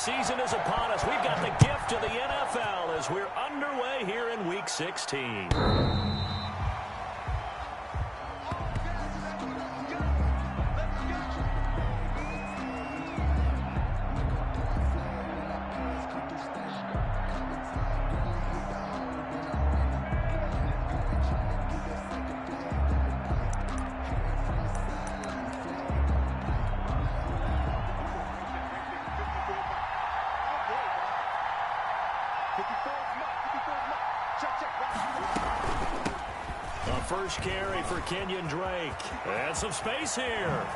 season is upon us. We've got the gift of the NFL as we're underway here in Week 16. First carry for Kenyon Drake. And some space here.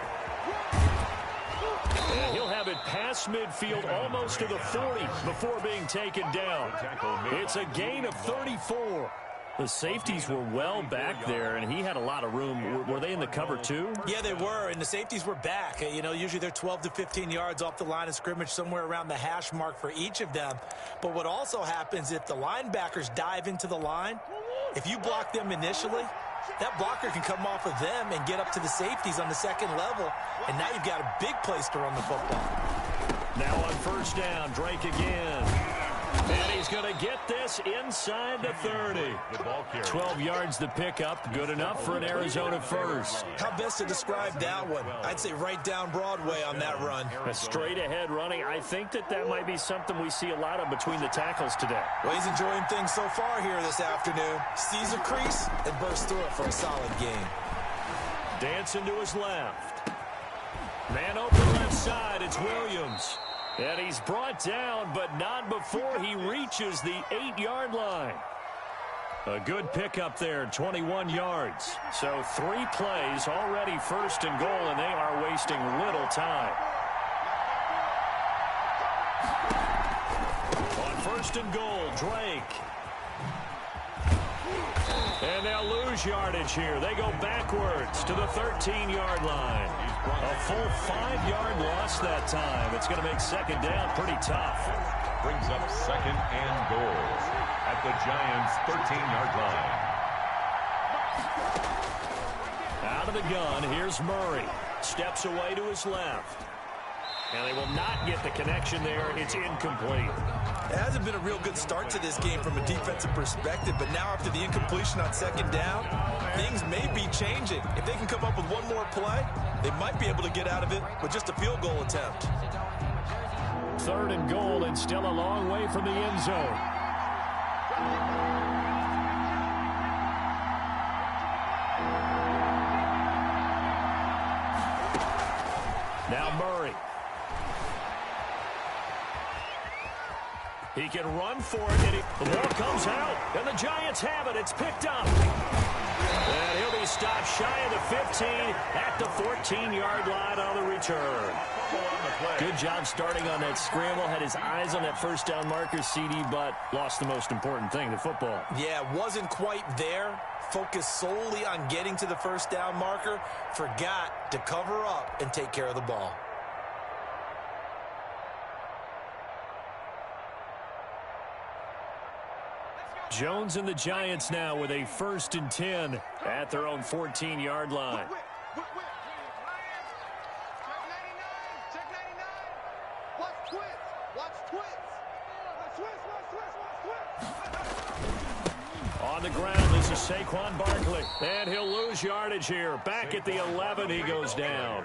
And he'll have it past midfield almost to the 40 before being taken down. It's a gain of 34. The safeties were well back there, and he had a lot of room. Were they in the cover too? Yeah, they were, and the safeties were back. You know, usually they're 12 to 15 yards off the line of scrimmage, somewhere around the hash mark for each of them. But what also happens if the linebackers dive into the line, if you block them initially, that blocker can come off of them and get up to the safeties on the second level, and now you've got a big place to run the football. Now on first down, Drake again. And he's going to get this inside the 30. 12 yards the pickup, good enough for an Arizona first. How best to describe that one? I'd say right down Broadway on that run. A straight ahead running. I think that might be something we see a lot of between the tackles today. Well, he's enjoying things so far here this afternoon. Sees a crease and bursts through it for a solid gain. Dancing to his left. Man open left side, it's Williams. And he's brought down, but not before he reaches the 8-yard line. A good pickup there, 21 yards. So 3 plays, already first and goal, and they are wasting little time. On first and goal, Drake. And they'll lose yardage here. They go backwards to the 13-yard line. A full 5-yard loss that time. It's going to make second down pretty tough. Brings up second and goal at the Giants' 13-yard line. Out of the gun, here's Murray. Steps away to his left. And they will not get the connection there. It's incomplete. It hasn't been a real good start to this game from a defensive perspective, but now after the incompletion on second down, things may be changing. If they can come up with one more play, they might be able to get out of it with just a field goal attempt. Third and goal, and still a long way from the end zone. Now Murray. He can run for it, and the ball comes out, and the Giants have it. It's picked up. And he'll be stopped shy of the 15 at the 14-yard line on the return. Good job starting on that scramble. Had his eyes on that first down marker, CD, but lost the most important thing, the football. Yeah, wasn't quite there. Focused solely on getting to the first down marker. Forgot to cover up and take care of the ball. Jones and the Giants now with a 1st and 10 at their own 14-yard line. On the ground, this is Saquon Barkley. And he'll lose yardage here. Back at the 11, he goes down.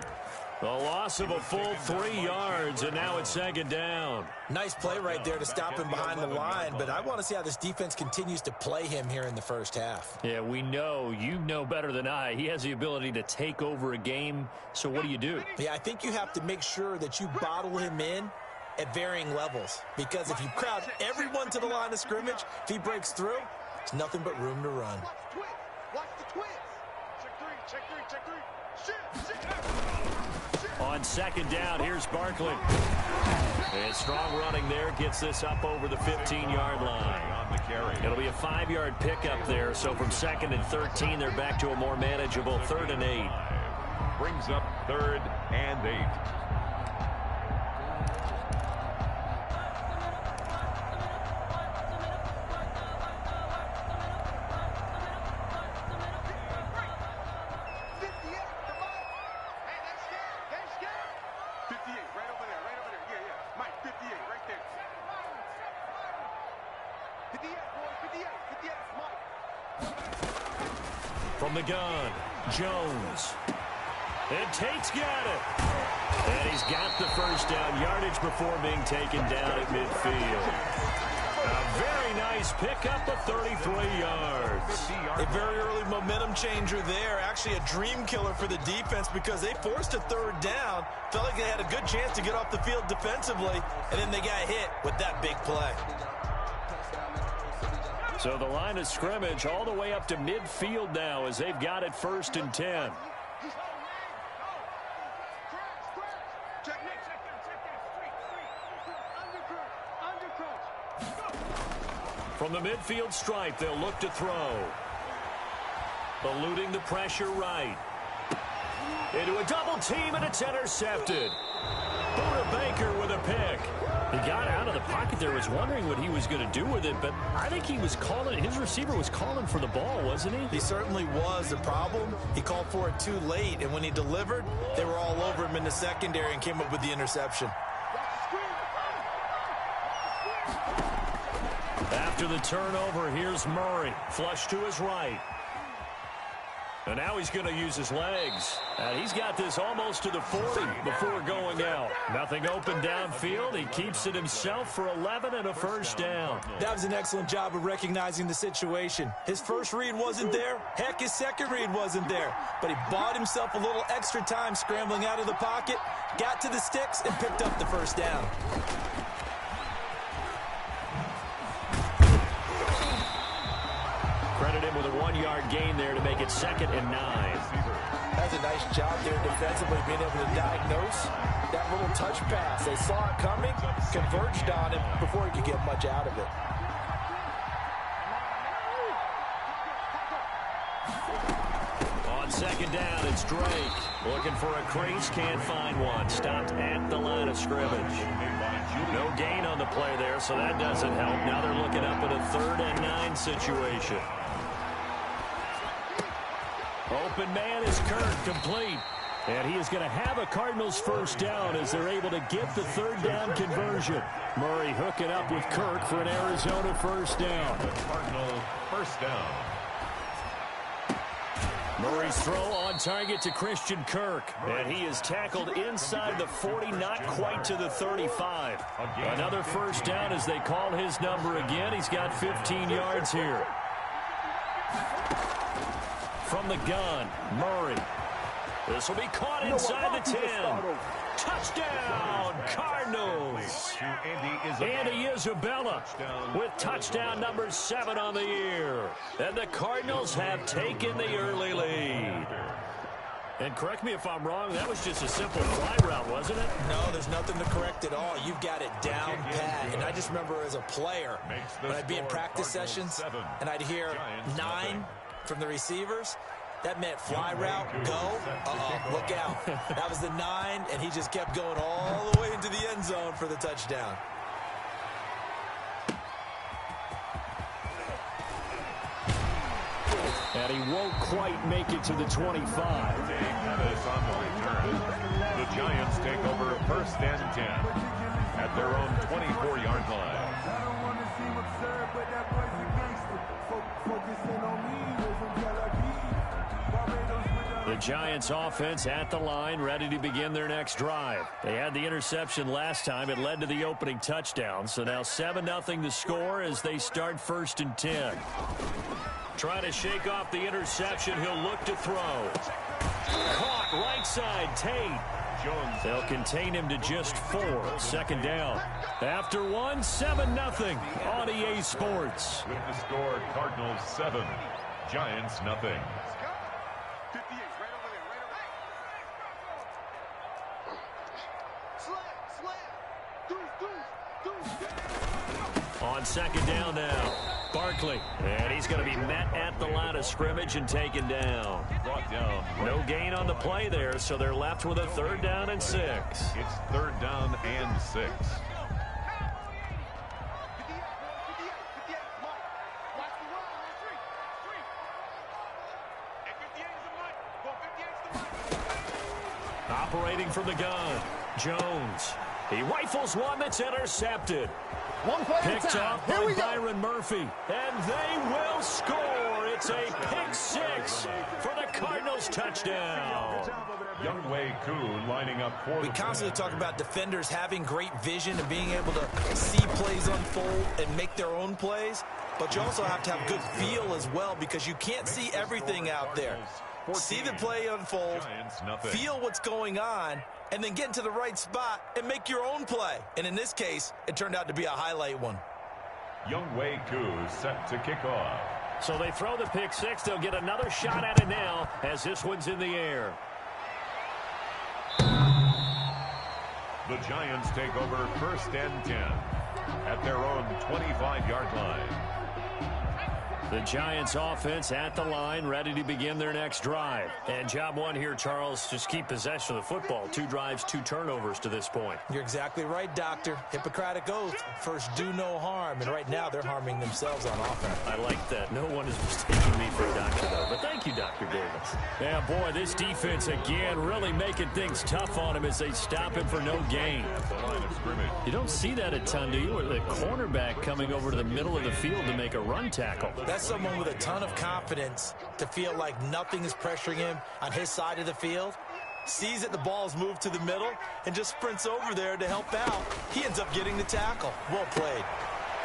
The loss of a full 3 yards, and now it's second down. Nice play right there to stop him behind the line, but I want to see how this defense continues to play him here in the first half. Yeah, we know. You know better than I. He has the ability to take over a game, so what do? Yeah, I think you have to make sure that you bottle him in at varying levels, because if you crowd everyone to the line of scrimmage, if he breaks through, it's nothing but room to run. Watch the twins. Check three. Shit. On second down, here's Barkley. And strong running there gets this up over the 15-yard line. It'll be a 5-yard pickup there, so from 2nd and 13, they're back to a more manageable 3rd and 8. Brings up 3rd and 8. From the gun, Jones. And Tate's got it. And he's got the first down, yardage before being taken down at midfield. A very nice pickup of 33 yards. A very early momentum changer there. Actually a dream killer for the defense because they forced a third down. Felt like they had a good chance to get off the field defensively, and then they got hit with that big play. So the line of scrimmage all the way up to midfield now as they've got it 1st and 10. From the midfield stripe, they'll look to throw. Eluding the pressure right. Into a double team, and it's intercepted. Buda Baker with a pick. He got out of the pocket there, was wondering what he was going to do with it, but I think he was calling, his receiver was calling for the ball, wasn't he? He certainly was. The problem, he called for it too late, and when he delivered, they were all over him in the secondary and came up with the interception. After the turnover, here's Murray. Flush to his right. And now he's going to use his legs. And he's got this almost to the 40 before going out. Nothing open downfield. He keeps it himself for 11 and a first down. That was an excellent job of recognizing the situation. His first read wasn't there. Heck, his second read wasn't there. But he bought himself a little extra time scrambling out of the pocket, got to the sticks, and picked up the first down. Credit him with a 1-yard gain there to make it 2nd and 9. That's a nice job there defensively, being able to diagnose that little touch pass. They saw it coming, converged on him before he could get much out of it. On 2nd down, it's Drake. Looking for a crease, can't find one. Stopped at the line of scrimmage. No gain on the play there, so that doesn't help. Now they're looking up at a 3rd and 9 situation. Open man is Kirk, complete. And he is going to have a Cardinals first down as they're able to get the 3rd down conversion. Murray hooking up with Kirk for an Arizona first down. The Cardinal first down. Murray's throw on target to Christian Kirk. And he is tackled inside the 40, not quite to the 35. Another first down as they call his number again. He's got 15 yards here. From the gun, Murray. This will be caught inside the 10. Touchdown, Cardinals. Andy Isabella with touchdown number 7 on the year. And the Cardinals have taken the early lead. And correct me if I'm wrong, that was just a simple fly route, wasn't it? No, there's nothing to correct at all. You've got it down pat. And I just remember as a player, when I'd be in practice sessions, and I'd hear 9 from the receivers, that meant fly route, go, look out. That was the 9, and he just kept going all the way into the end zone for the touchdown. And he won't quite make it to the 25. Davis on the return. The Giants take over 1st and 10 at their own 24-yard line. I don't want to seem absurd, but that boy's a gangster. Focusing on me, the Giants offense at the line, ready to begin their next drive. They had the interception last time. It led to the opening touchdown. So now 7-0 the score as they start 1st and 10. Trying to shake off the interception. He'll look to throw. Caught right side, Tate. They'll contain him to just 4. 2nd down. After 1, 7-0 on EA Sports. With the score, Cardinals 7, Giants nothing. On 2nd down now, Barkley. And he's going to be met at the line of scrimmage and taken down. Brought down. No gain on the play there, so they're left with a 3rd down and 6. It's 3rd down and 6. Operating from the gun, Jones. He rifles one that's intercepted. One play at a Picked time. off Here by we go. Byron Murphy. And they will score. It's a pick six for the Cardinals touchdown. Young Wei Koo lining up for We the constantly finish. talk about defenders having great vision and being able to see plays unfold and make their own plays. But you also have to have good feel as well because you can't see everything out there. See the play unfold, Giants, nothing. feel what's going on, and then get into the right spot and make your own play. And in this case, it turned out to be a highlight one. Young Wei Koo set to kick off. So they throw the pick six. They'll get another shot at it now as this one's in the air. The Giants take over 1st and 10 at their own 25-yard line. The Giants offense at the line, ready to begin their next drive. And job one here, Charles, just keep possession of the football. 2 drives, 2 turnovers to this point. You're exactly right, Doctor. Hippocratic oath. First, do no harm. And right now, they're harming themselves on offense. I like that. No one is mistaking me for a doctor, though. But thank you, Dr. Davis. Yeah, boy, this defense, again, really making things tough on him as they stop him for no gain. At the line of scrimmage. You don't see that a ton, do you? Or the cornerback coming over to the middle of the field to make a run tackle. That's someone with a ton of confidence to feel like nothing is pressuring him on his side of the field. Sees that the ball's moved to the middle and just sprints over there to help out. He ends up getting the tackle. Well played.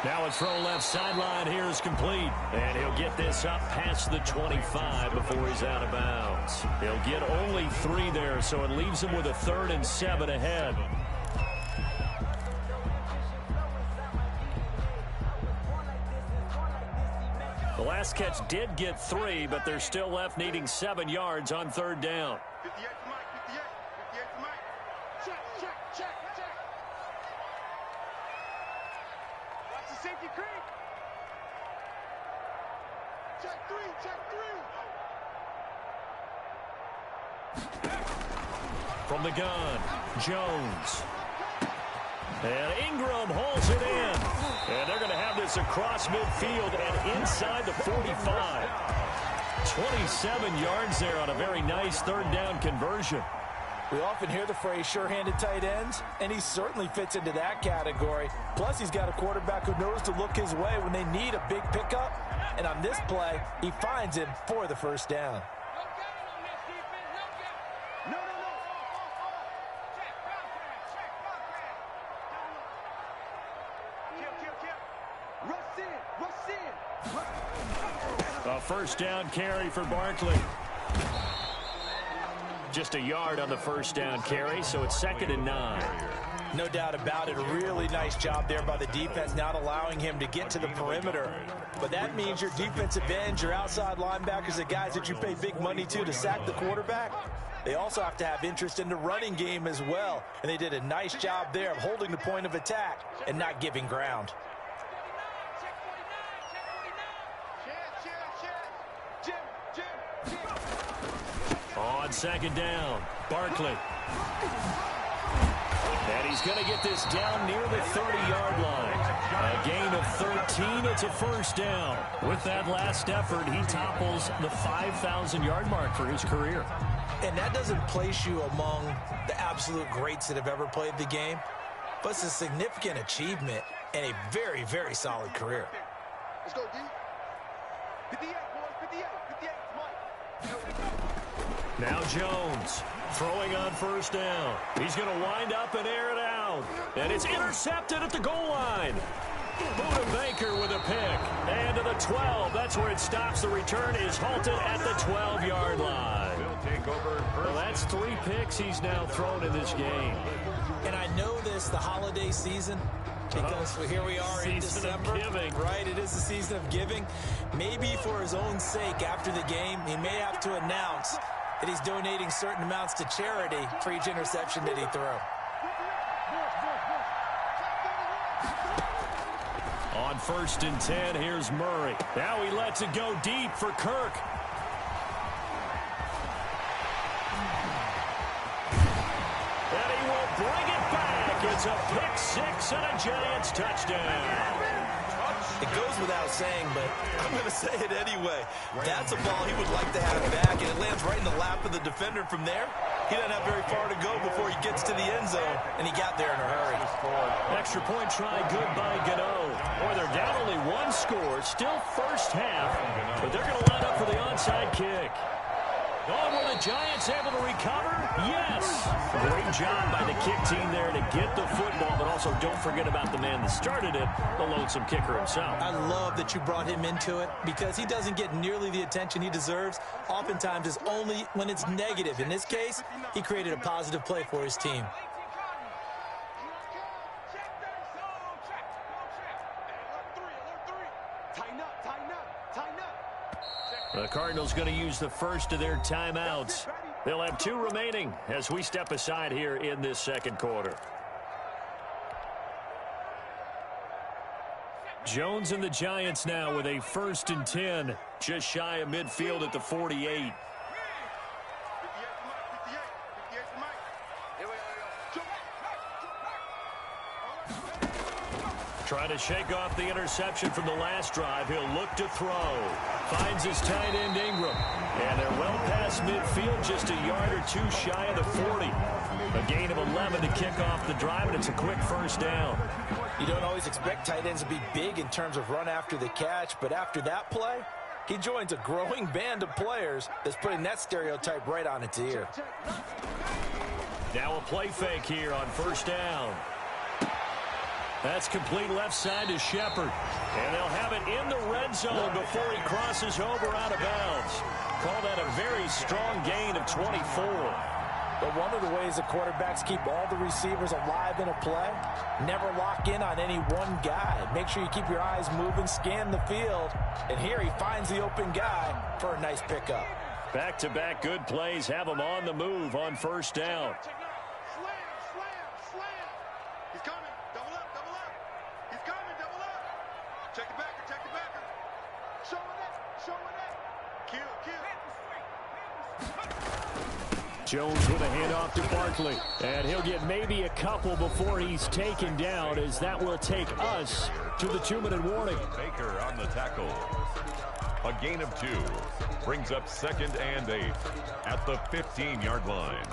Now a throw left sideline here is complete. And he'll get this up past the 25 before he's out of bounds. He'll get only 3 there, so it leaves him with a 3rd and 7 ahead. The last catch did get 3, but they're still left needing 7 yards on 3rd down. 58 to Mike, 58. 58 to Mike. Check. Watch the safety creep. Check 3. From the gun, Jones. And Ingram hauls it in. And they're going to have this across midfield and inside the 45. 27 yards there on a very nice 3rd down conversion. We often hear the phrase sure-handed tight ends, and he certainly fits into that category. Plus, he's got a quarterback who knows to look his way when they need a big pickup. And on this play, he finds him for the 1st down. A 1st down carry for Barkley. Just a yard on the 1st down carry, so it's 2nd and 9. No doubt about it. A really nice job there by the defense, not allowing him to get to the perimeter. But that means your defensive ends, your outside linebackers, the guys that you pay big money to sack the quarterback, they also have to have interest in the running game as well. And they did a nice job there of holding the point of attack and not giving ground. On 2nd down, Barkley. And he's going to get this down near the 30-yard line. A gain of 13. It's a 1st down. With that last effort, he topples the 5,000-yard mark for his career. And that doesn't place you among the absolute greats that have ever played the game, but it's a significant achievement and a very, very solid career. Let's go, D. 58, boys. 58. Mike. Now Jones throwing on 1st down. He's going to wind up and air it out. And it's intercepted at the goal line. Buda-Baker with a pick. And to the 12. That's where it stops. The return is halted at the 12-yard line. They'll take over Well, that's 3 picks he's now thrown in this game. And I know this, the holiday season, because here we are in Season of December. giving. Right, it is the season of giving. Maybe for his own sake after the game, he may have to announce that he's donating certain amounts to charity for each interception that he threw. On 1st and 10, here's Murray. Now he lets it go deep for Kirk. And he will bring it back. It's a pick 6 and a Giants touchdown. It goes without saying, but I'm going to say it anyway. That's a ball he would like to have back, and it lands right in the lap of the defender from there. He doesn't have very far to go before he gets to the end zone, and he got there in a hurry. Extra point try good by Gano. Boy, they're down only one score. Still first half, but they're going to line up for the onside kick. Oh, were the Giants able to recover? Yes. Great job by the kick team there to get the football, but also don't forget about the man that started it, the lonesome kicker himself. I love that you brought him into it because he doesn't get nearly the attention he deserves. Oftentimes it's only when it's negative. In this case, he created a positive play for his team. The Cardinals going to use the first of their timeouts. They'll have 2 remaining as we step aside here in this second quarter. Jones and the Giants now with a 1st and 10, just shy of midfield at the 48. Trying to shake off the interception from the last drive. He'll look to throw. Finds his tight end Ingram. And they're well past midfield, just a yard or 2 shy of the 40. A gain of 11 to kick off the drive, and it's a quick first down. You don't always expect tight ends to be big in terms of run after the catch, but after that play, he joins a growing band of players that's putting that stereotype right on its ear. Now a play fake here on first down. That's complete left side to Shepard. And they'll have it in the red zone before he crosses over out of bounds. Call that a very strong gain of 24. But one of the ways the quarterbacks keep all the receivers alive in a play, never lock in on any one guy. Make sure you keep your eyes moving, scan the field. And here he finds the open guy for a nice pickup. Back-to-back good plays have him on the move on first down. Jones with a handoff to Barkley. And he'll get maybe a couple before he's taken down, as that will take us to the 2-minute warning. Baker on the tackle. A gain of 2. Brings up 2nd and 8 at the 15-yard line.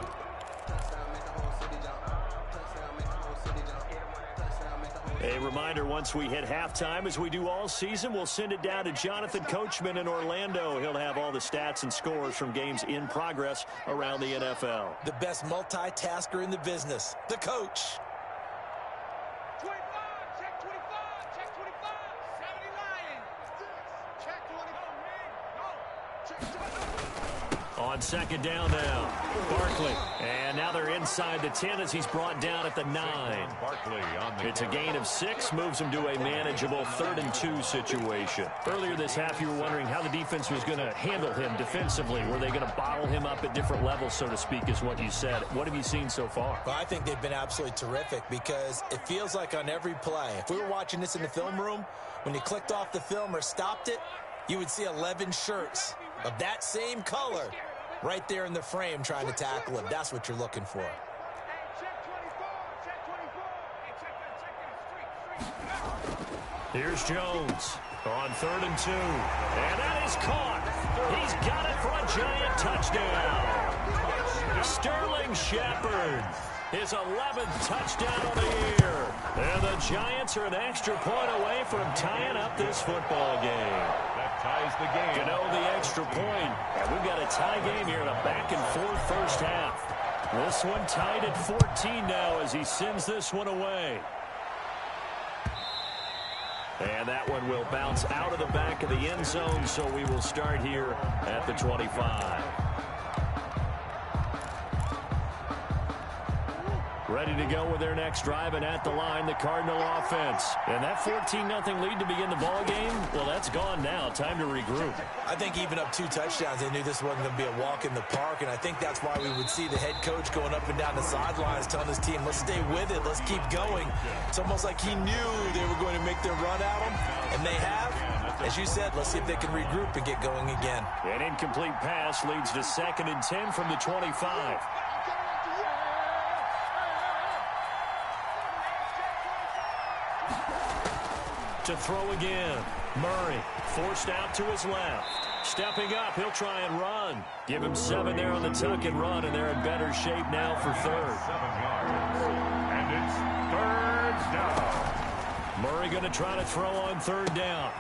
A reminder, once we hit halftime, as we do all season, we'll send it down to Jonathan Coachman in Orlando. He'll have all the stats and scores from games in progress around the NFL. The best multitasker in the business, the coach. 25, check 25, check 25, 70 Lions, 6, check 24, man, go, check 25. On second down now, Barkley. And now they're inside the 10 as he's brought down at the 9. Barkley on the It's a gain of 6, moves him to a manageable 3rd and 2 situation. Earlier this half, you were wondering how the defense was going to handle him defensively. Were they going to bottle him up at different levels, so to speak, is what you said. What have you seen so far? Well, I think they've been absolutely terrific because it feels like on every play, if we were watching this in the film room, when you clicked off the film or stopped it, you would see 11 shirts of that same color right there in the frame trying to tackle him. That's what you're looking for. Here's Jones on 3rd and 2. And that is caught. He's got it for a Giant touchdown. Sterling Shepard, his 11th touchdown of the year. And the Giants are an extra point away from tying up this football game. That ties the game. You know, the extra point. And we've got a tie game here in a back-and-forth first half. This one tied at 14 now as he sends this one away. And that one will bounce out of the back of the end zone, so we will start here at the 25. Ready to go with their next drive, and at the line, the Cardinal offense. And that 14-0 lead to begin the ball game, well, that's gone now. Time to regroup. I think even up 2 touchdowns, they knew this wasn't going to be a walk in the park, and I think that's why we would see the head coach going up and down the sidelines telling his team, let's stay with it, let's keep going. It's almost like he knew they were going to make their run at him, and they have. As you said, let's see if they can regroup and get going again. An incomplete pass leads to 2nd and 10 from the 25. To throw again. Murray forced out to his left. Stepping up, he'll try and run. Give him 7 there on the tuck and run, and they're in better shape now for third. 7 yards. And it's third down. Murray going to try to throw on third down.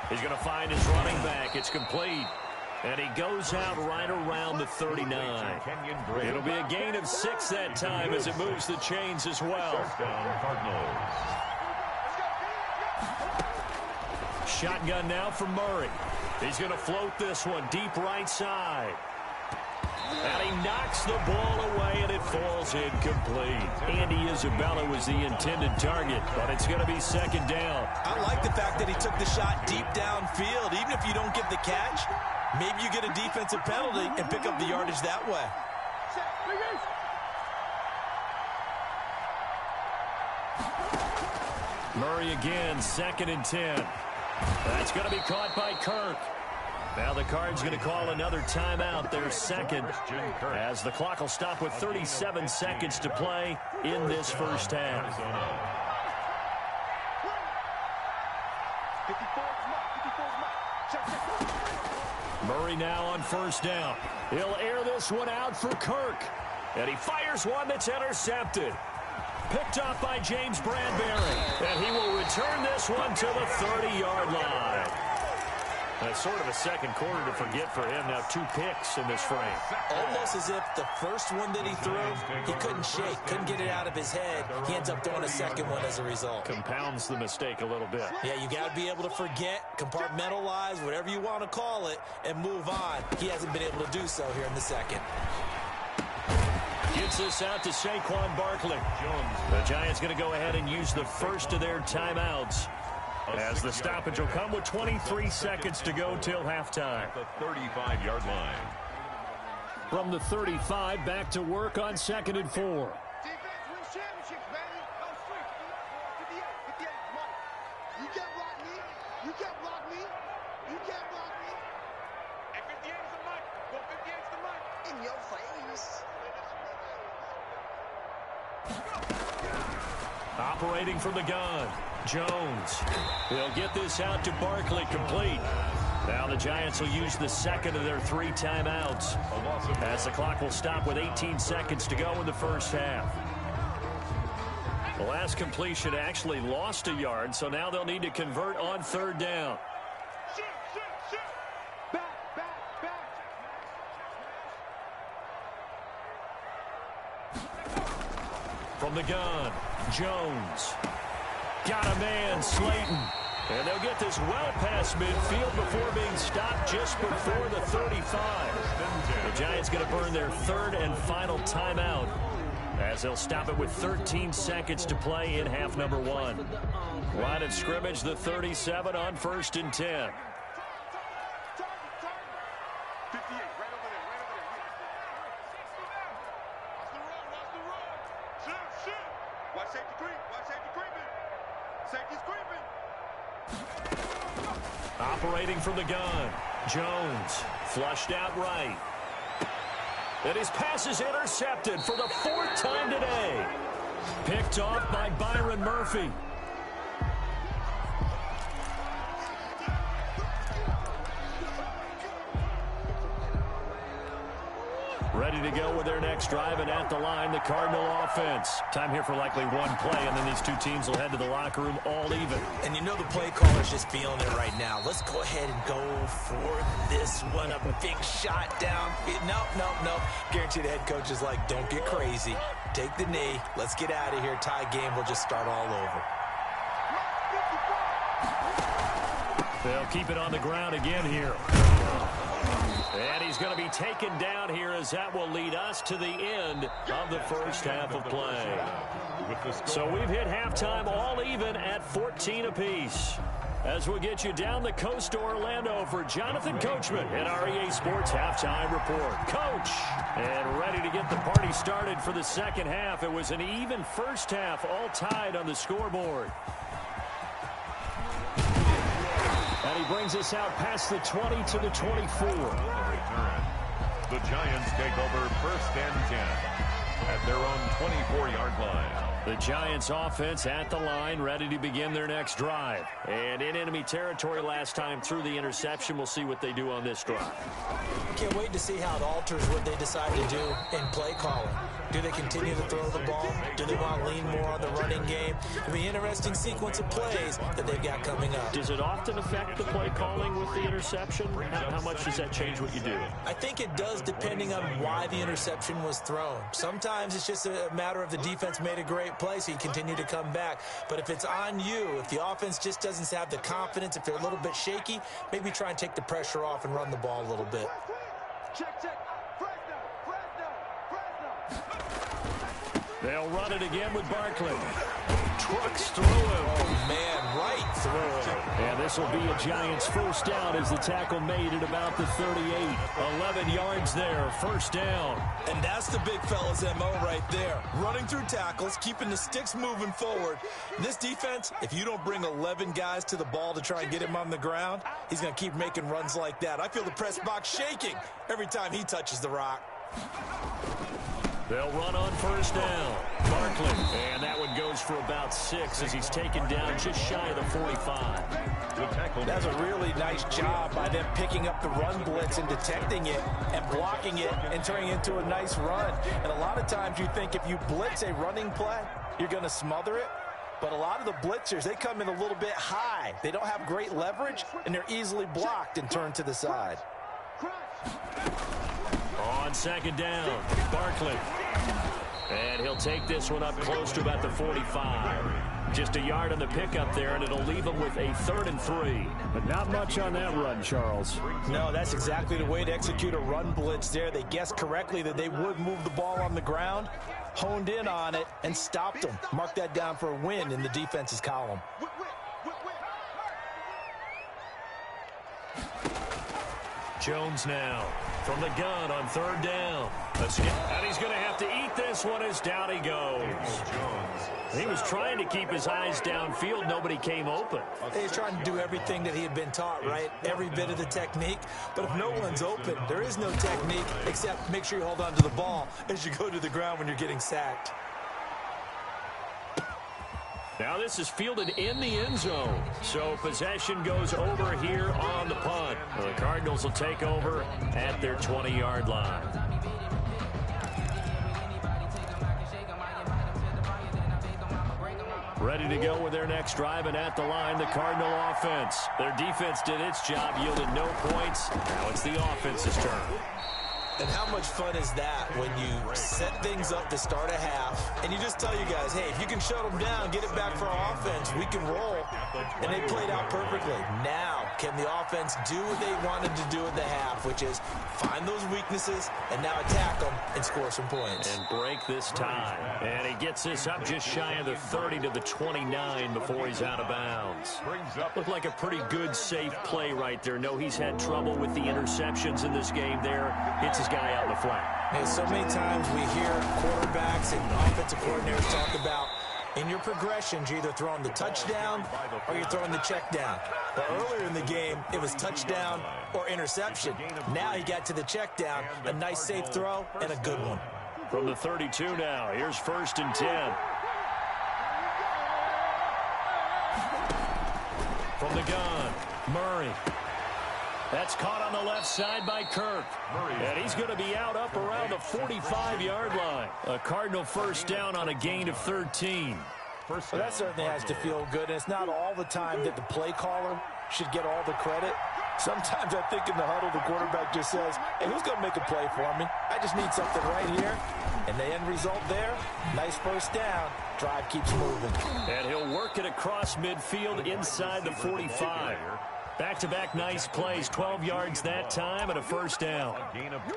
He's going to find his running back. It's complete. And he goes out right around the 39. It'll be a gain of 6 that time as it moves the chains as well. First down, Cardinals. Shotgun now for Murray. He's going to float this one deep right side. And he knocks the ball away, and it falls incomplete. Andy Isabella was the intended target, but it's going to be second down. I like the fact that he took the shot deep downfield. Even if you don't get the catch, maybe you get a defensive penalty and pick up the yardage that way. Murray again, 2nd and 10. That's going to be caught by Kirk. Now the Cards going to call another timeout, their second, as the clock will stop with 37 seconds to play in this first half. Murray now on first down. He'll air this one out for Kirk. And he fires one that's intercepted. Picked off by James Bradbury. And he will return this one to the 30-yard line. That's sort of a second quarter to forget for him. Now 2 picks in this frame. Almost as if the first one that he threw, he couldn't shake, couldn't get it out of his head. He ends up throwing a second one as a result. Compounds the mistake a little bit. Yeah, you got to be able to forget, compartmentalize, whatever you want to call it, and move on. He hasn't been able to do so here in the second. Gets this out to Saquon Barkley. The Giants going to go ahead and use the first of their timeouts, as the stoppage will come with 23 seconds to go till halftime. The 35-yard line. From the 35, back to work on 2nd and 4. Defense wins championships, baby. No street. 58, 58, come on. You can't block me. You can't block me. You can't block me. And 58 is the mic. Go 58 is the mic. In your face. Operating from the gun, Jones. He'll get this out to Barkley, complete. Now the Giants will use the second of their 3 timeouts, as the clock will stop with 18 seconds to go in the first half. The last completion actually lost a yard, so now they'll need to convert on third down. Back, back, back. From the gun, Jones. Got a man, Slayton. And they'll get this well past midfield before being stopped just before the 35. The Giants going to burn their 3rd and final timeout, as they'll stop it with 13 seconds to play in half number 1. Line of scrimmage, the 37 on 1st and 10. 58, right over there, right over there. Watch the run. Shoot. Watch safety creep. Watch safety creeping. Safety's creeping. Operating from the gun, Jones, flushed out right. And his pass is intercepted for the 4th time today. Picked off by Byron Murphy. Ready to go with their next drive, and at the line, the Cardinal offense. Time here for likely one play, and then these two teams will head to the locker room all even. And you know the play caller's just feeling it right now. Let's go ahead and go for this one. A big shot down. Nope. Guarantee the head coach is like, don't get crazy. Take the knee. Let's get out of here. Tie game. We'll just start all over. They'll keep it on the ground again here. And he's going to be taken down here, as that will lead us to the end of the first half of play. So we've hit halftime all even at 14 apiece. As we'll get you down the coast to Orlando for Jonathan Coachman and our EA Sports Halftime Report. Coach, and ready to get the party started for the second half. It was an even first half, all tied on the scoreboard. And he brings us out past the 20 to the 24. The Giants take over 1st and 10. at their own 24-yard line. The Giants offense at the line, ready to begin their next drive. And in enemy territory last time through the interception. We'll see what they do on this drive. Can't wait to see how it alters what they decide to do in play calling. Do they continue to throw the ball? Do they want to lean more on the running game? It'll be an interesting sequence of plays that they've got coming up. Does it often affect the play calling with the interception? How much does that change what you do? I think it does, depending on why the interception was thrown. Sometimes it's just a matter of the defense made a great play, so you continue to come back. But if it's on you, if the offense just doesn't have the confidence, if they're a little bit shaky, maybe try and take the pressure off and run the ball a little bit. Check, check. They'll run it again with Barkley. Trucks through him. Oh, man, right through him. And this will be a Giants first down as the tackle made at about the 38. 11 yards there, first down. And that's the big fella's MO right there. Running through tackles, keeping the sticks moving forward. This defense, if you don't bring 11 guys to the ball to try and get him on the ground, he's going to keep making runs like that. I feel the press box shaking every time he touches the rock. They'll run on first down. Barkley. And that one goes for about 6 as he's taken down just shy of the 45. That's a really nice job by them picking up the run blitz and detecting it and blocking it and turning it into a nice run. And a lot of times you think if you blitz a running play, you're going to smother it. But a lot of the blitzers, they come in a little bit high. They don't have great leverage, and they're easily blocked and turned to the side. On second down, Barkley. And he'll take this one up close to about the 45. Just a yard on the pickup there, and it'll leave him with a 3rd and 3. But not much on that run, Charles. No, that's exactly the way to execute a run blitz there. They guessed correctly that they would move the ball on the ground, honed in on it, and stopped them. Mark that down for a win in the defense's column. Jones now from the gun on 3rd down. And he's going to have to eat this one as down he goes. He was trying to keep his eyes downfield. Nobody came open. He's trying to do everything that he had been taught, right? Every bit of the technique. But if no one's open, there is no technique except make sure you hold on to the ball as you go to the ground when you're getting sacked. Now this is fielded in the end zone. So possession goes over here on the punt. The Cardinals will take over at their 20-yard line. Ready to go with their next drive, and at the line, the Cardinal offense. Their defense did its job, yielded no points. Now it's the offense's turn. And how much fun is that when you set things up to start a half and you just tell you guys, hey, if you can shut them down, get it back for our offense, we can roll. And they played out perfectly. Now, can the offense do what they wanted to do at the half, which is find those weaknesses and now attack them and score some points. And break this tie. And he gets this up just shy of the 30 to the 29 before he's out of bounds. Looked like a pretty good, safe play right there. No, he's had trouble with the interceptions in this game there. Hits his guy out in the flat. And so many times we hear quarterbacks and offensive coordinators talk about in your progressions, you're either throwing the touchdown or you're throwing the check down. But earlier in the game, it was touchdown or interception. Now he got to the check down, a nice safe throw, and a good one. From the 32 now, here's 1st and 10. From the gun, Murray. That's caught on the left side by Kirk. And he's going to be out up around the 45-yard line. A Cardinal first down on a gain of 13. Well, that certainly has to feel good. And it's not all the time that the play caller should get all the credit. Sometimes I think in the huddle, the quarterback just says, hey, who's going to make a play for me? I just need something right here. And the end result there, nice first down. Drive keeps moving. And he'll work it across midfield inside the 45. Back-to-back nice plays, 12 yards that time and a first down.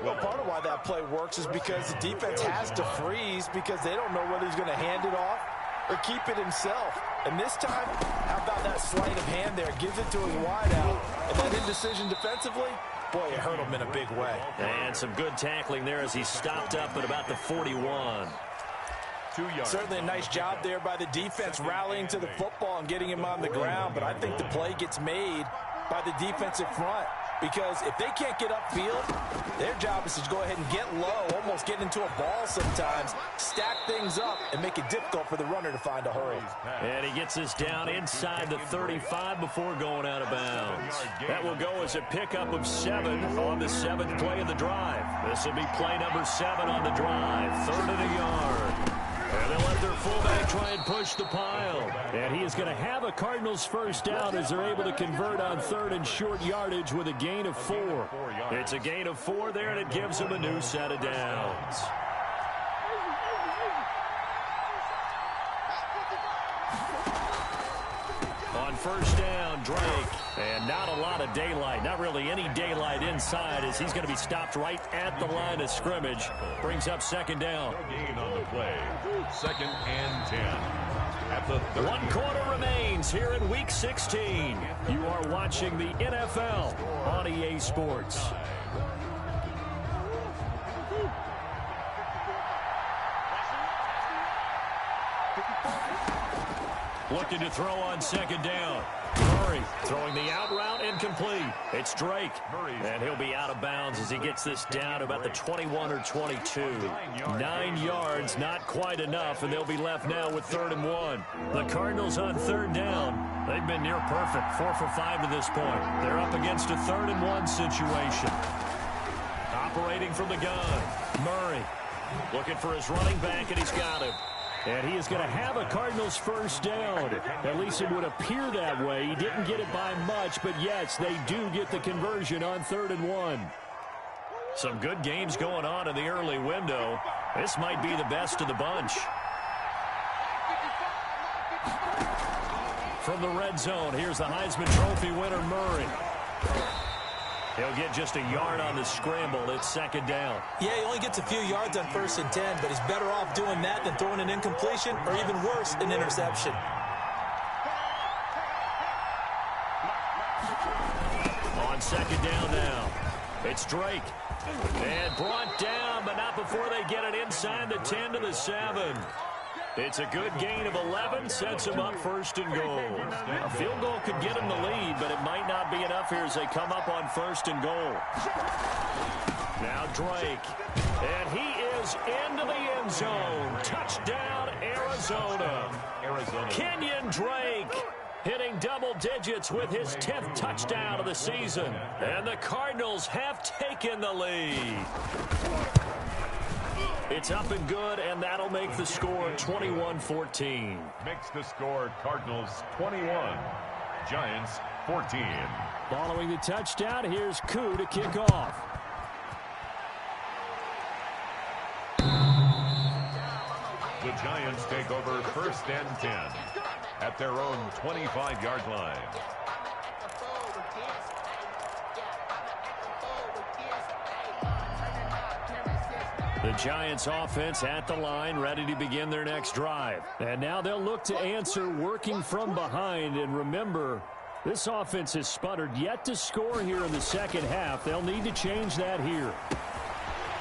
Well, part of why that play works is because the defense has to freeze because they don't know whether he's going to hand it off or keep it himself. And this time, how about that sleight of hand there? Gives it to his wideout. And that indecision defensively, boy, it hurt him in a big way. And some good tackling there as he stopped up at about the 41. 2 yards. Certainly a nice job there by the defense rallying to the football and getting him on the ground. But I think the play gets made by the defensive front. because if they can't get upfield, their job is to go ahead and get low, almost get into a ball sometimes, stack things up, and make it difficult for the runner to find a hole. And he gets us down inside the 35 before going out of bounds. That will go as a pickup of 7 on the 7th play of the drive. This will be play number 7 on the drive, 3rd and a yard. And they'll let their fullback try and push the pile. And he is going to have a Cardinals first down as they're able to convert on 3rd and short yardage with a gain of 4. It's a gain of 4 there, and it gives them a new set of downs. On first down, Drake. And not a lot of daylight, not really any daylight inside as he's going to be stopped right at the line of scrimmage. Brings up 2nd down. Gain on the play. 2nd and 10. At the 1 quarter remains here in Week 16. You are watching the NFL on EA Sports. Looking to throw on 2nd down. Murray throwing the out route incomplete. It's Drake. And he'll be out of bounds as he gets this down to about the 21 or 22. 9 yards, not quite enough, and they'll be left now with 3rd and 1. The Cardinals on 3rd down. They've been near perfect, 4 for 5 to this point. They're up against a 3rd and 1 situation. Operating from the gun. Murray looking for his running back, and he's got him. And he is going to have a Cardinals first down. At least it would appear that way. He didn't get it by much, but yes, they do get the conversion on 3rd and 1. Some good games going on in the early window. This might be the best of the bunch. From the red zone, here's the Heisman Trophy winner, Murray. He'll get just a yard on the scramble. It's 2nd down. Yeah, he only gets a few yards on 1st and 10, but he's better off doing that than throwing an incompletion or even worse, an interception. On 2nd down now. It's Drake. And brought down, but not before they get it inside the 10 to the 7. It's a good gain of 11, sets him up 1st and goal. A field goal could get him the lead, but it might not be enough here as they come up on 1st and goal. Now Drake, and he is into the end zone. Touchdown, Arizona. Kenyon Drake hitting double digits with his 10th touchdown of the season. And the Cardinals have taken the lead. It's up and good, and that'll make the score 21-14. Makes the score Cardinals 21, Giants 14. Following the touchdown, here's Koo to kick off. The Giants take over 1st and 10 at their own 25-yard line. The Giants offense at the line, ready to begin their next drive. And now they'll look to answer working from behind. And remember, this offense has sputtered yet to score here in the 2nd half. They'll need to change that here.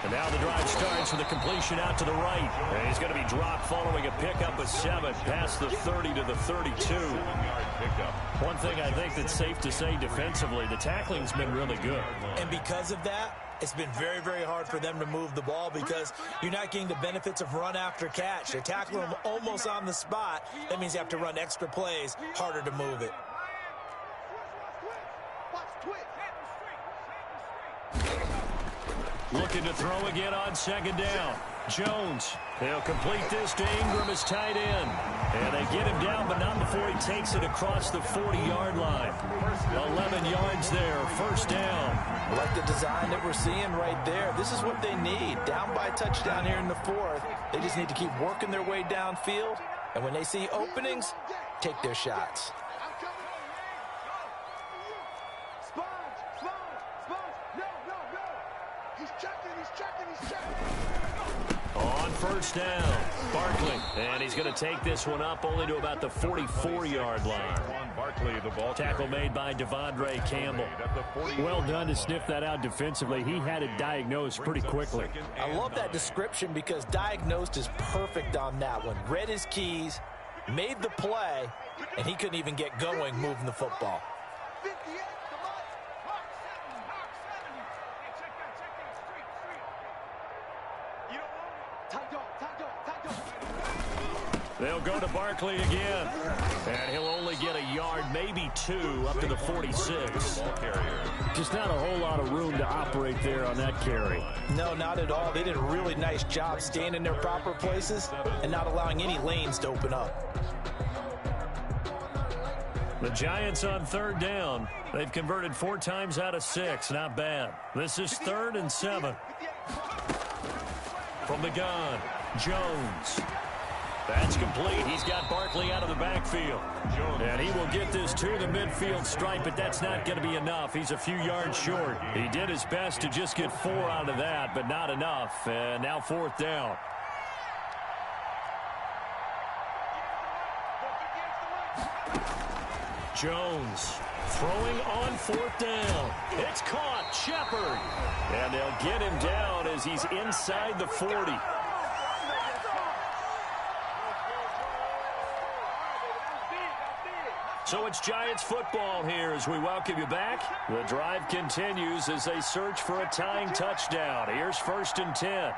And now the drive starts with a completion out to the right. And he's going to be dropped following a pickup of 7 past the 30 to the 32. One thing I think that's safe to say defensively, the tackling's been really good. And because of that, it's been very, very hard for them to move the ball because you're not getting the benefits of run after catch. They're tackling them almost on the spot. That means you have to run extra plays, harder to move it. Looking to throw again on 2nd down. Jones, they'll complete this to Ingram as tight end. And they get him down, but not before he takes it across the 40-yard line. 11 yards there, 1st down. I like the design that we're seeing right there. This is what they need. Down by a touchdown here in the 4th. They just need to keep working their way downfield. And when they see openings, take their shots. On 1st down, Barkley. And he's going to take this one up only to about the 44-yard line. Tackle made by Devondre Campbell. Well done to sniff that out defensively. He had it diagnosed pretty quickly. I love that description because diagnosed is perfect on that one. Read his keys, made the play, and he couldn't even get going moving the football. They'll go to Barkley again. And he'll only get a yard, maybe 2, up to the 46. Just not a whole lot of room to operate there on that carry. No, not at all. They did a really nice job staying in their proper places and not allowing any lanes to open up. The Giants on 3rd down. They've converted 4 times out of 6. Not bad. This is 3rd and 7. From the gun, Jones. That's complete. He's got Barkley out of the backfield. And he will get this to the midfield stripe, but that's not going to be enough. He's a few yards short. He did his best to just get 4 out of that, but not enough. And now 4th down. Jones throwing on 4th down. It's caught. Shepard. And they'll get him down as he's inside the 40. So it's Giants football here as we welcome you back. The drive continues as they search for a tying touchdown. Here's 1st and 10.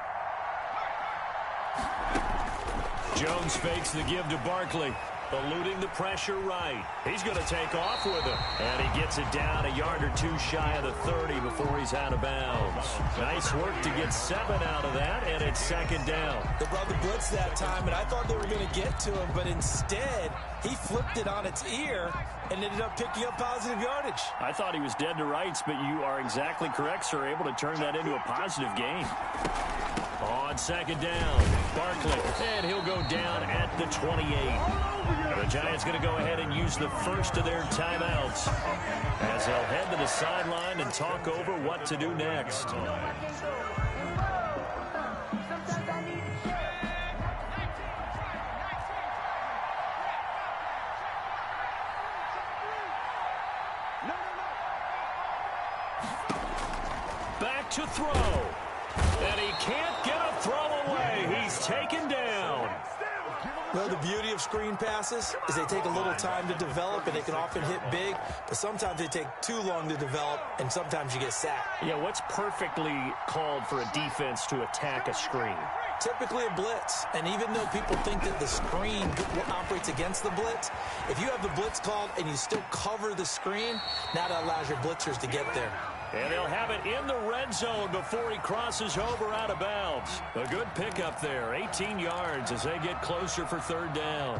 Jones fakes the give to Barkley. Eluding the pressure right. He's going to take off with him. And he gets it down a yard or 2 shy of the 30 before he's out of bounds. Nice work to get 7 out of that, and it's 2nd down. They brought the blitz that time, and I thought they were going to get to him, but instead he flipped it on its ear and ended up picking up positive yardage. I thought he was dead to rights, but you are exactly correct, sir. Able to turn that into a positive gain. On 2nd down, Barkley, and he'll go down at the 28. The Giants going to go ahead and use the first of their timeouts as they'll head to the sideline and talk over what to do next. Back to throw. And he can't get a throw away. He's taken down. Well, the beauty of screen passes is they take a little time to develop, and they can often hit big, but sometimes they take too long to develop, and sometimes you get sacked. Yeah, what's perfectly called for a defense to attack a screen? Typically a blitz, and even though people think that the screen operates against the blitz, if you have the blitz called and you still cover the screen, now that allows your blitzers to get there. And they'll have it in the red zone before he crosses over out of bounds. A good pickup there, 18 yards as they get closer for 3rd down.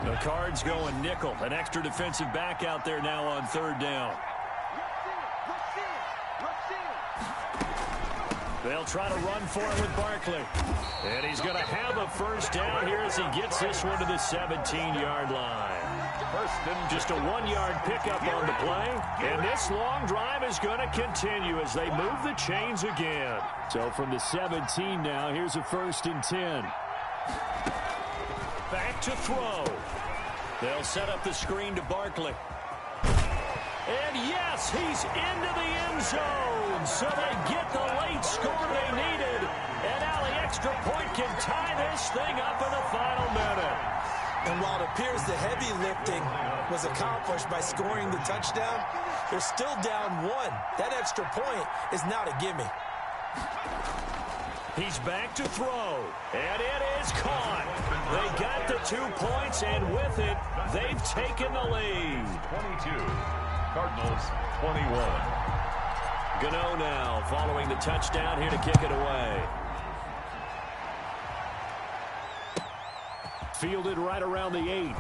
The Cards going nickel, an extra defensive back out there now on 3rd down. They'll try to run for it with Barkley. And he's going to have a 1st down here as he gets this one to the 17-yard line. Just a 1-yard pickup on the play. And this long drive is going to continue as they move the chains again. So from the 17 now, here's a 1st and 10. Back to throw. They'll set up the screen to Barkley. And yes, he's into the end zone. So they get the late score they needed. And now the extra point can tie this thing up in the final minute. And while it appears the heavy lifting was accomplished by scoring the touchdown, they're still down 1. That extra point is not a gimme. He's back to throw. And it is caught. They got the 2 points, and with it, they've taken the lead. 22. Cardinals 21. Gano now following the touchdown here to kick it away. Fielded right around the 8.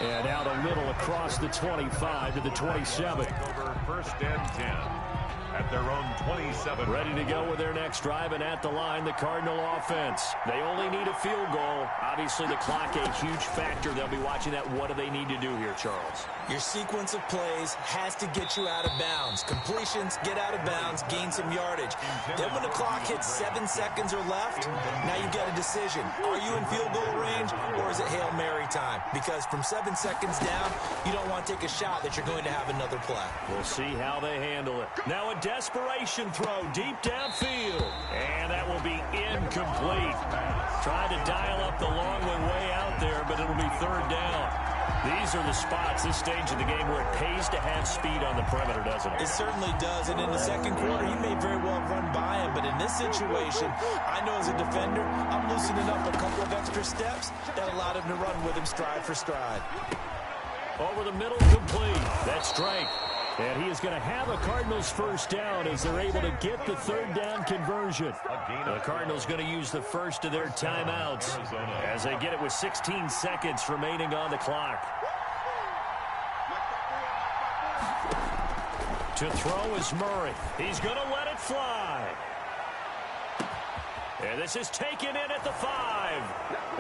And out a little across the 25 to the 27. Over 1st and 10. At their own 27. Ready to go with their next drive, and at the line, the Cardinal offense. They only need a field goal. Obviously, the clock a huge factor. They'll be watching that. What do they need to do here, Charles? Your sequence of plays has to get you out of bounds. Completions, get out of bounds, gain some yardage. Then when the clock hits 7 seconds or left, now you've got a decision. Are you in field goal range, or is it Hail Mary time? Because from 7 seconds down, you don't want to take a shot that you're going to have another play. We'll see how they handle it. Now a desperation throw deep downfield. And that will be incomplete. Tried to dial up the long one way out there, but it'll be 3rd down. These are the spots, this stage of the game, where it pays to have speed on the perimeter, doesn't it? It certainly does, and in the second quarter, he may very well run by him, but in this situation, I know as a defender, I'm loosening up a couple of extra steps that allowed him to run with him stride for stride. Over the middle, complete. That's strike. And he is going to have a Cardinals first down as they're able to get the third down conversion. The Cardinals going to use the first of their timeouts as they get it with 16 seconds remaining on the clock. To throw is Murray. He's going to let it fly. And this is taken in at the 5.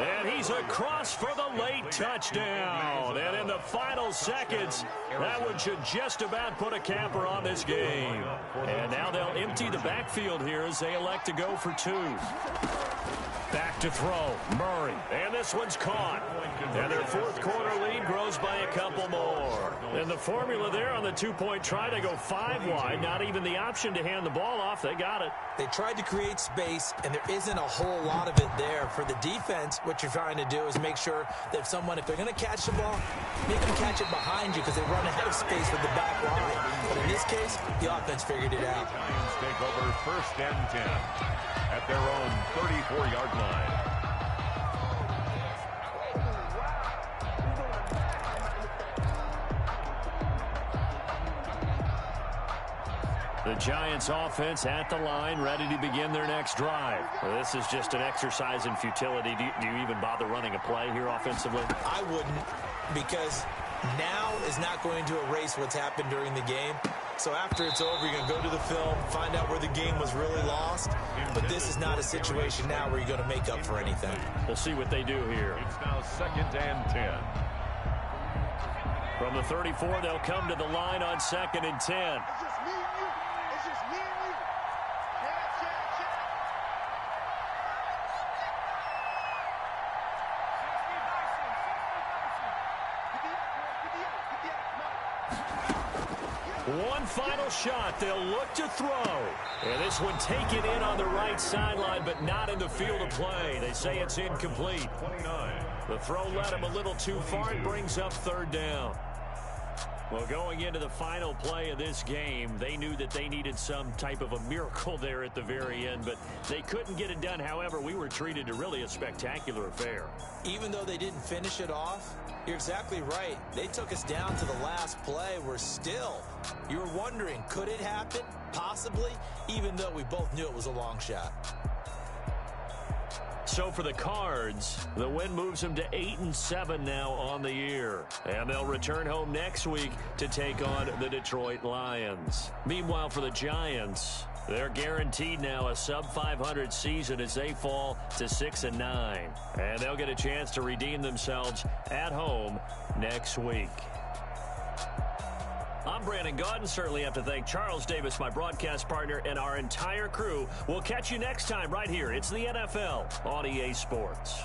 And he's across for the late touchdown. And in the final seconds, that one should just about put a capper on this game. And now they'll empty the backfield here as they elect to go for 2. Back to throw, Murray. And this one's caught. And their fourth quarter lead grows by a couple more. And the formula there on the two-point try to go 5 wide. Not even the option to hand the ball off. They got it. They tried to create space, and there isn't a whole lot of it there. For the defense, what you're trying to do is make sure that if they're going to catch the ball, make them catch it behind you because they run ahead of space with the back line. But in this case, the offense figured it out. Giants take over first and 10 at their own 34-yard line. The Giants offense at the line, ready to begin their next drive. Well, this is just an exercise in futility. Do you even bother running a play here offensively? I wouldn't, because now is not going to erase what's happened during the game. So after it's over, you're going to go to the film, find out where the game was really lost. But this is not a situation now where you're going to make up for anything. We'll see what they do here. It's now second and 10. From the 34, they'll come to the line on second and 10. It's just me and you. It's just me and you. Check. One final shot. They'll look to throw. And this one taken in on the right sideline, but not in the field of play. They say it's incomplete. 29. The throw led him a little too far. It brings up third down. Well, going into the final play of this game, they knew that they needed some type of a miracle there at the very end, but they couldn't get it done. However, we were treated to really a spectacular affair. Even though they didn't finish it off, you're exactly right. They took us down to the last play. We're still, you were wondering, could it happen? Possibly, even though we both knew it was a long shot. So for the Cards, the win moves them to 8-7 now on the year. And they'll return home next week to take on the Detroit Lions. Meanwhile, for the Giants, they're guaranteed now a sub-500 season as they fall to 6-9. And they'll get a chance to redeem themselves at home next week. I'm Brandon Gaudin. Certainly have to thank Charles Davis, my broadcast partner, and our entire crew. We'll catch you next time right here. It's the NFL on EA Sports.